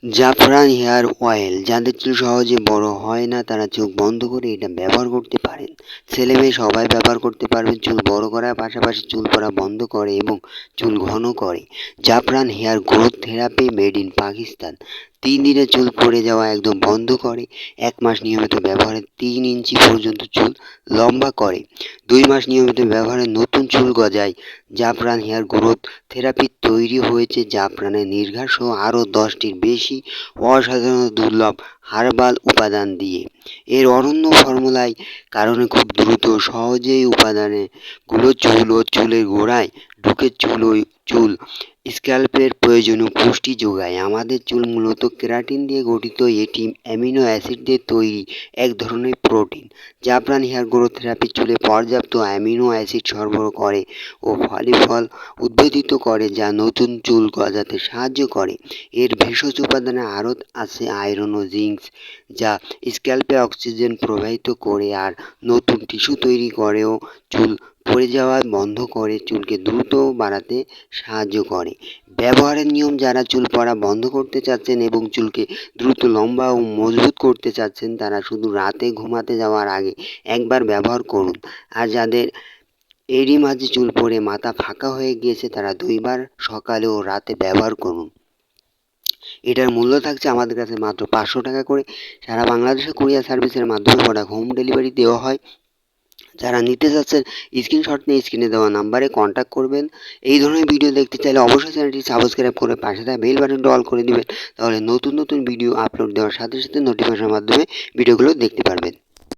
জাফরান hair oil, যাদের চুল সহজে বড় হয় না তারা চোখ বন্ধ করে এটা ব্যবহার করতে পারেন। ছেলে মেয়ে সবাই ব্যবহার করতে পারবেন। চুল বড় করার পাশাপাশি চুল পড়া বন্ধ করে এবং চুল ঘন করে। জাফরান hair growth therapy made in Pakistan. 3 দিনে চুল পড়ে যাওয়া একদম বন্ধ করে। 1 মাস নিয়মিত ব্যবহারে 3 ইঞ্চি পর্যন্ত চুল লম্বা করে। 2 মাস নিয়মিত ব্যবহারে নতুন চুল গজায়। জাফরান হেয়ার গ্রোথ থেরাপি তৈরি হয়েছে জাফরানের নির্ঘাত সহ আরও 10টির বেশি অসাধারণ দুর্লভ হার্বাল উপাদান দিয়ে। এর অনন্য ফর্মুলায় কারণে খুব দ্রুত সহজেই উপাদানগুলো চুল ও চুলের গোড়ায় ঢুকে চুল স্ক্যাল্পের প্রয়োজনীয় পুষ্টি যোগায়। আমাদের চুল মূলত কেরাটিন দিয়ে গঠিত। এটি অ্যামিনো অ্যাসিড দিয়ে তৈরি এক ধরনের প্রোটিন। জাফরান হেয়ার গ্রোথ থেরাপি চুলে পর্যাপ্ত অ্যামিনো অ্যাসিড সরবরাহ করে ও ফলিফল উদ্বোধিত করে, যা নতুন চুল গজাতে সাহায্য করে। এর ভেষজ উপাদানে আরও আছে আয়রন ও জিঙ্ক, যা স্ক্যাল্পে অক্সিজেন প্রবাহিত করে আর নতুন টিস্যু তৈরি করেও চুল পড়ে যাওয়া বন্ধ করে, চুলকে দ্রুত বাড়াতে সাহায্য করে। ব্যবহারের নিয়ম: যারা চুল পড়া বন্ধ করতে চাচ্ছেন এবং চুলকে দ্রুত লম্বা ও মজবুত করতে চাচ্ছেন তারা শুধু রাতে ঘুমাতে যাওয়ার আগে একবার ব্যবহার করুন। আর যাদের এরই মাঝে চুল পড়ে মাথা ফাঁকা হয়ে গিয়েছে তারা 2বার সকালে ও রাতে ব্যবহার করুন। এটার মূল্য থাকছে আমাদের কাছে মাত্র 500 টাকা করে। সারা বাংলাদেশে কুরিয়ার সার্ভিসের মাধ্যমে প্রোডাক্ট হোম ডেলিভারি দেওয়া হয়। যারা নিতে চাচ্ছেন স্ক্রিনশট নিয়ে স্ক্রিনে দেওয়া নাম্বারে কন্ট্যাক্ট করবেন। এই ধরনের ভিডিও দেখতে চাইলে অবশ্যই চ্যানেলটি সাবস্ক্রাইব করে পাশে থাকা বেল বাটনটা অল করে দিবেন। তাহলে নতুন নতুন ভিডিও আপলোড দেওয়ার সাথে সাথে নোটিফিকেশনের মাধ্যমে ভিডিওগুলো দেখতে পারবেন।